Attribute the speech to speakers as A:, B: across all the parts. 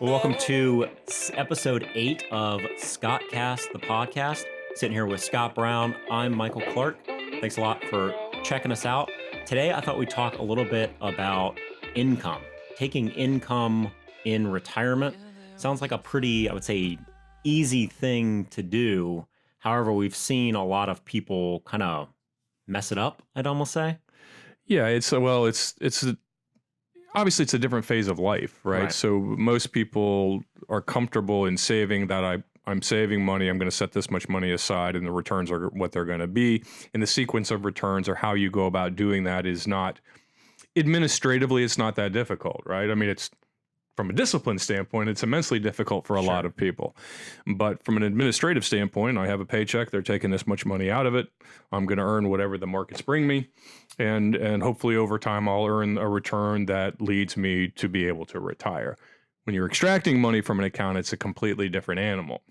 A: Well, welcome to episode 8 of ScottCast, the podcast. Sitting here with Scott Brown. I'm Michael Clark. Thanks a lot for checking us out. Today, I thought we'd talk a little bit about income. Taking income in retirement sounds like a pretty, I would say, easy thing to do. However, we've seen a lot of people kind of mess it up, I'd almost say.
B: Yeah, obviously it's a different phase of life, right? So most people are comfortable in saving that I'm saving money, I'm going to set this much money aside and the returns are what they're going to be. And the sequence of returns or how you go about doing that is not, administratively, it's not that difficult, right? I mean, it's from a discipline standpoint, it's immensely difficult for a lot of people. But from an administrative standpoint, I have a paycheck, they're taking this much money out of it. I'm going to earn whatever the markets bring me. And hopefully over time, I'll earn a return that leads me to be able to retire. When you're extracting money from an account, it's a completely different animal.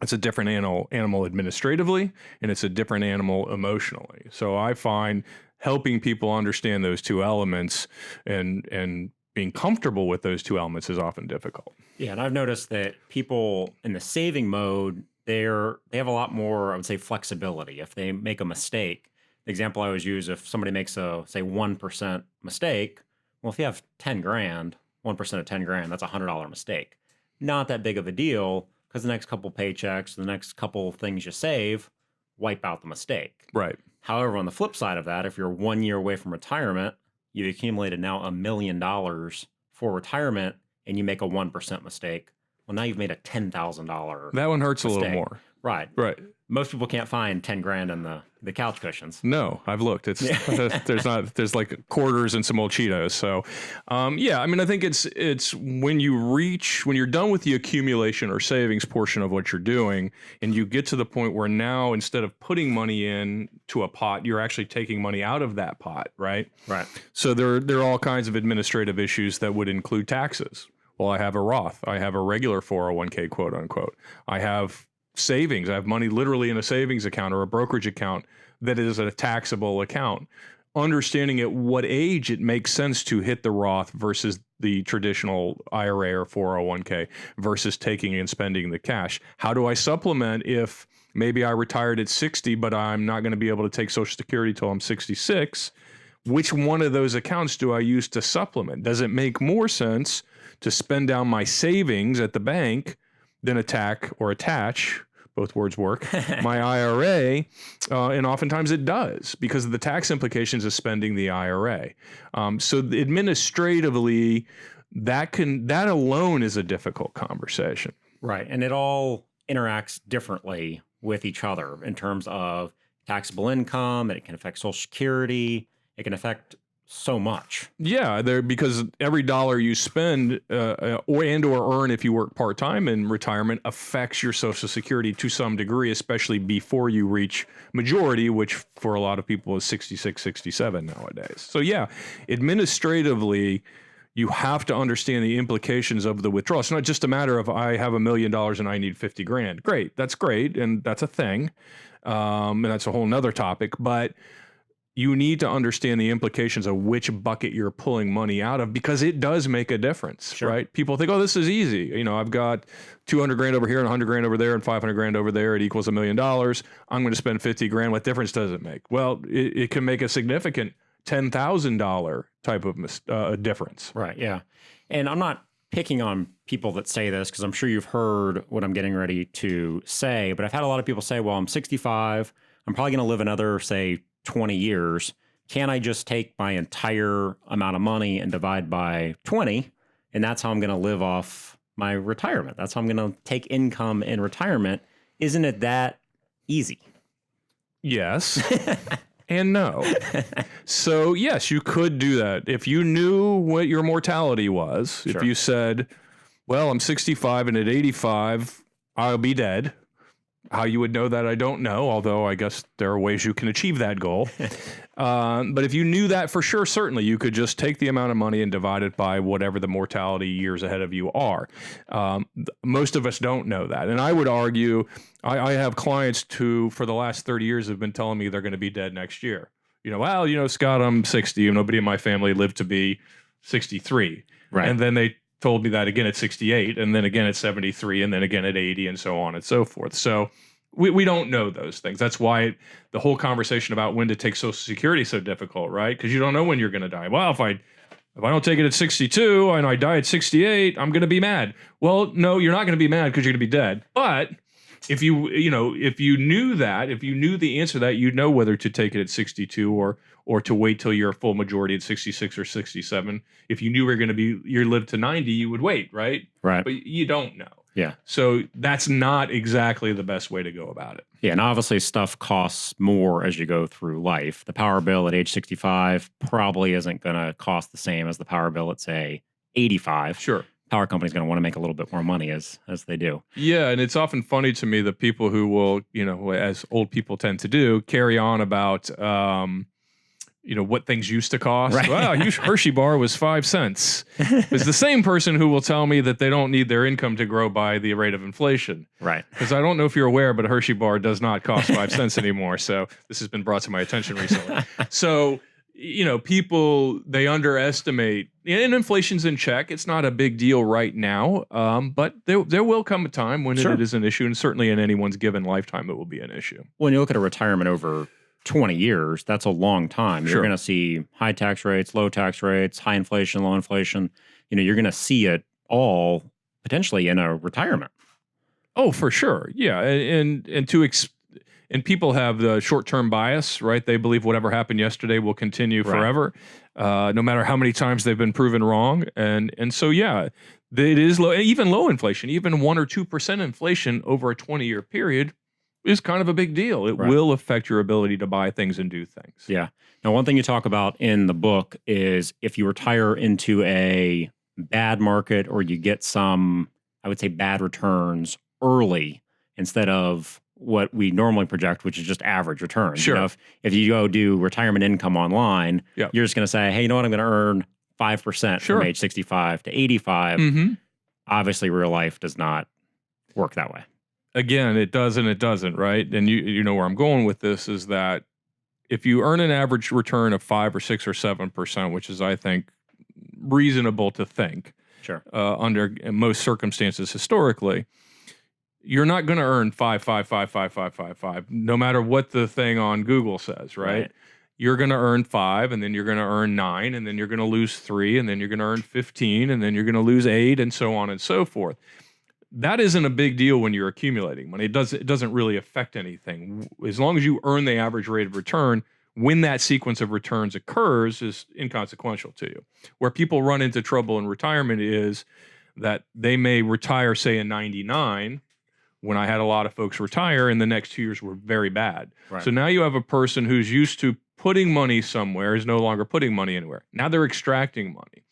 B: It's a different animal administratively, and it's a different animal emotionally. So I find helping people understand those two elements and being comfortable with those two elements is often difficult.
A: Yeah, and I've noticed that people in the saving mode, they have a lot more, I would say, flexibility. If they make a mistake, the example I always use, if somebody makes a, say, 1% mistake, well, if you have 10 grand, 1% of 10 grand, that's a $100 mistake. Not that big of a deal, because the next couple paychecks, the next couple things you save, wipe out the mistake.
B: Right.
A: However, on the flip side of that, if you're 1 year away from retirement, you've accumulated now $1 million for retirement, and you make a 1% mistake. Well, now you've made a $10,000.
B: That one hurts
A: mistake.
B: a little more.
A: Right.
B: Right.
A: Most people can't find 10 grand in the couch cushions.
B: No, I've looked. It's there's like quarters and some old Cheetos. So, yeah, I mean, I think it's when you're done with the accumulation or savings portion of what you're doing, and you get to the point where now instead of putting money in to a pot, you're actually taking money out of that pot, right?
A: Right.
B: So there are all kinds of administrative issues that would include taxes. Well, I have a Roth. I have a regular 401k, quote unquote. I have savings. I have money literally in a savings account or a brokerage account that is a taxable account. Understanding at what age it makes sense to hit the Roth versus the traditional IRA or 401k versus taking and spending the cash. How do I supplement if maybe I retired at 60, but I'm not going to be able to take Social Security till I'm 66? Which one of those accounts do I use to supplement? Does it make more sense to spend down my savings at the bank than attach, both words work, my IRA, and oftentimes it does because of the tax implications of spending the IRA. So administratively, that alone is a difficult conversation.
A: Right, and it all interacts differently with each other in terms of taxable income, and it can affect Social Security, it can affect so much.
B: Yeah, because every dollar you spend or earn if you work part-time in retirement affects your Social Security to some degree, especially before you reach majority, which for a lot of people is 66, 67 nowadays. So yeah, administratively, you have to understand the implications of the withdrawal. It's not just a matter of I have $1 million and I need 50 grand. Great, that's great, and that's a thing. And that's a whole nother topic, but you need to understand the implications of which bucket you're pulling money out of because it does make a difference, right? People think, oh, this is easy. You know, I've got 200 grand over here and 100 grand over there and 500 grand over there. It equals $1 million. I'm going to spend 50 grand. What difference does it make? Well, it can make a significant $10,000 type of difference.
A: Right. Yeah. And I'm not picking on people that say this because I'm sure you've heard what I'm getting ready to say, but I've had a lot of people say, well, I'm 65. I'm probably going to live another, say, 20 years. Can I just take my entire amount of money and divide by 20? And that's how I'm going to live off my retirement. That's how I'm going to take income in retirement. Isn't it that easy?
B: Yes. And no. So yes, you could do that. If you knew what your mortality was, if you said, well, I'm 65 and at 85, I'll be dead. How you would know that, I don't know, although I guess there are ways you can achieve that goal. But if you knew that for sure, certainly you could just take the amount of money and divide it by whatever the mortality years ahead of you are. Most of us don't know that. And I would argue, I have clients who for the last 30 years have been telling me they're going to be dead next year. Scott, I'm 60. Nobody in my family lived to be 63.
A: Right.
B: And then they told me that again at 68, and then again at 73, and then again at 80, and so on and so forth. So we don't know those things. That's why the whole conversation about when to take Social Security is so difficult, right? Because you don't know when you're going to die. Well, if I don't take it at 62 and I die at 68, I'm going to be mad. Well, no, you're not going to be mad because you're going to be dead. But if you knew that, if you knew the answer to that, you'd know whether to take it at 62 or to wait till you're a full majority at 66 or 67. If you knew you live to 90, you would wait, right?
A: Right.
B: But you don't know.
A: Yeah.
B: So that's not exactly the best way to go about it.
A: Yeah, and obviously stuff costs more as you go through life. The power bill at age 65 probably isn't going to cost the same as the power bill at, say, 85.
B: Sure.
A: Power company's going to want to make a little bit more money as they do.
B: Yeah, and it's often funny to me that people who will, as old people tend to do, carry on about what things used to cost.
A: Right.
B: Wow, Hershey bar was 5 cents. It's the same person who will tell me that they don't need their income to grow by the rate of inflation.
A: Right.
B: Because I don't know if you're aware, but a Hershey bar does not cost 5 cents anymore. So this has been brought to my attention recently. So, people, they underestimate, and inflation's in check. It's not a big deal right now, but there will come a time when
A: Sure.
B: it is an issue, and certainly in anyone's given lifetime, it will be an issue.
A: When you look at a retirement over 20 years, that's a long time. You're
B: Sure.
A: going to see high tax rates, low tax rates, high inflation, low inflation. You're going to see it all potentially in a retirement.
B: Oh, for sure. Yeah. And people have the short-term bias, right? They believe whatever happened yesterday will continue
A: Right.
B: forever, no matter how many times they've been proven wrong. And so, yeah, it is low, even low inflation, even 1 or 2% inflation over a 20-year period is kind of a big deal. It
A: Right.
B: will affect your ability to buy things and do things.
A: Yeah. Now, one thing you talk about in the book is if you retire into a bad market or you get some, I would say, bad returns early instead of what we normally project, which is just average returns.
B: Sure.
A: If you go do retirement income online,
B: Yep.
A: you're just going to say, hey, you know what? I'm going to earn 5%
B: Sure.
A: from age 65 to 85.
B: Mm-hmm.
A: Obviously, real life does not work that way.
B: Again, it does and it doesn't, right? And you know where I'm going with this is that if you earn an average return of 5 or 6 or 7%, which is, I think, reasonable to think
A: Sure.
B: under most circumstances historically, you're not going to earn 5, 5, 5, 5, 5, 5, 5, no matter what the thing on Google says, right? You're going to earn 5, and then you're going to earn 9, and then you're going to lose 3, and then you're going to earn 15, and then you're going to lose 8, and so on and so forth. That isn't a big deal when you're accumulating money. It doesn't really affect anything. As long as you earn the average rate of return, when that sequence of returns occurs is inconsequential to you. Where people run into trouble in retirement is that they may retire, say, in 99, when I had a lot of folks retire, and the next 2 years were very bad.
A: Right.
B: So now you have a person who's used to putting money somewhere is no longer putting money anywhere. Now they're extracting money.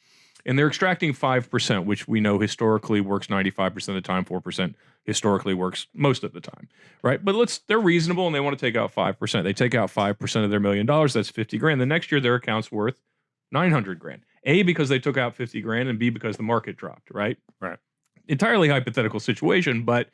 B: And they're extracting 5%, which we know historically works 95% of the time, 4% historically works most of the time, right? But they're reasonable and they want to take out 5%. They take out 5% of their $1 million, that's 50 grand. The next year their account's worth 900 grand. A, because they took out 50 grand, and B, because the market dropped, right?
A: Right.
B: Entirely hypothetical situation, but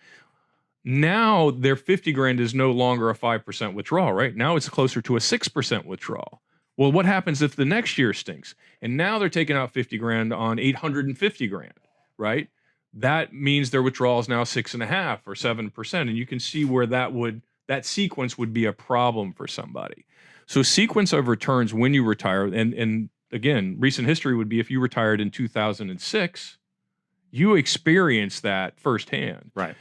B: now their 50 grand is no longer a 5% withdrawal, right? Now it's closer to a 6% withdrawal. Well, what happens if the next year stinks? And now they're taking out 50 grand on 850 grand, right? That means their withdrawal is now 6.5 or 7%. And you can see where that sequence would be a problem for somebody. So sequence of returns when you retire, and again, recent history would be if you retired in 2006, you experienced that firsthand.
A: Right.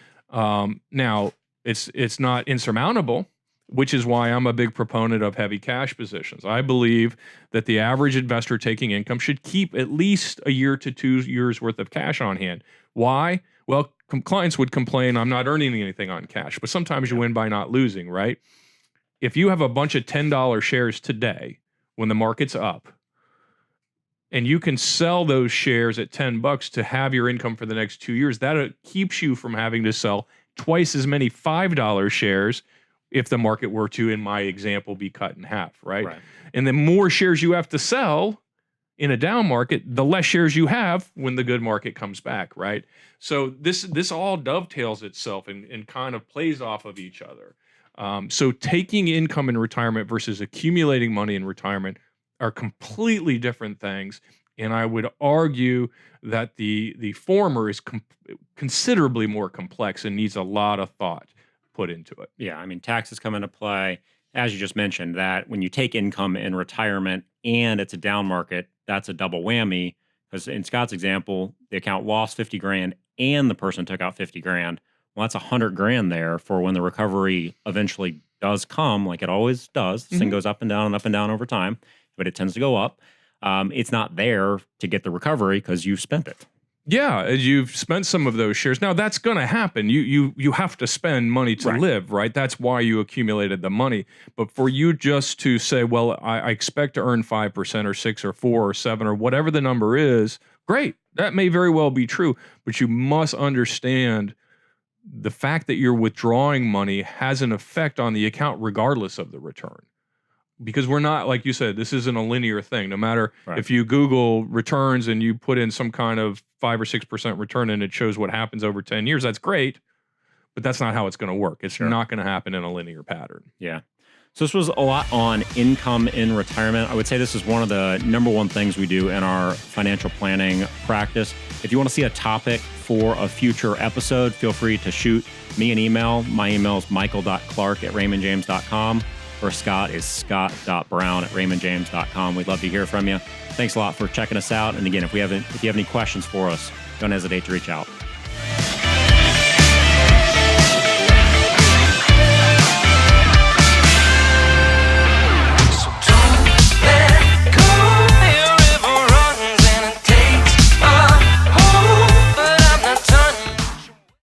B: Now, it's not insurmountable, which is why I'm a big proponent of heavy cash positions. I believe that the average investor taking income should keep at least a year to 2 years worth of cash on hand. Why? Well, clients would complain, I'm not earning anything on cash, but sometimes you win by not losing, right? If you have a bunch of $10 shares today when the market's up, and you can sell those shares at $10 to have your income for the next 2 years, that keeps you from having to sell twice as many $5 shares if the market were to, in my example, be cut in half, right? And the more shares you have to sell in a down market, the less shares you have when the good market comes back, right? So this all dovetails itself and kind of plays off of each other. So taking income in retirement versus accumulating money in retirement are completely different things. And I would argue that the former is considerably more complex and needs a lot of thought put into it.
A: Yeah, I mean, taxes come into play, as you just mentioned, that when you take income in retirement and it's a down market, that's a double whammy. Because in Scott's example, the account lost 50 grand and the person took out 50 grand. Well, that's 100 grand there for when the recovery eventually does come, like it always does. This thing goes up and down over time, but it tends to go up. It's not there to get the recovery because you've spent it.
B: Yeah, you've spent some of those shares. Now that's going to happen. You have to spend money to live, right? That's why you accumulated the money. But for you just to say, well, I expect to earn 5% or 6 or 4 or 7 or whatever the number is, great. That may very well be true, but you must understand the fact that you're withdrawing money has an effect on the account regardless of the return. Because we're not, like you said, this isn't a linear thing. No matter if you Google returns and you put in some kind of 5 or 6% return and it shows what happens over 10 years, that's great, but that's not how it's going to work. It's not going to happen in a linear pattern.
A: Yeah. So this was a lot on income in retirement. I would say this is one of the number one things we do in our financial planning practice. If you want to see a topic for a future episode, feel free to shoot me an email. My email is michael.clark@raymondjames.com. or Scott is scott.brown@raymondjames.com. We'd love to hear from you. Thanks a lot for checking us out. And again, if you have any questions for us, don't hesitate to reach out.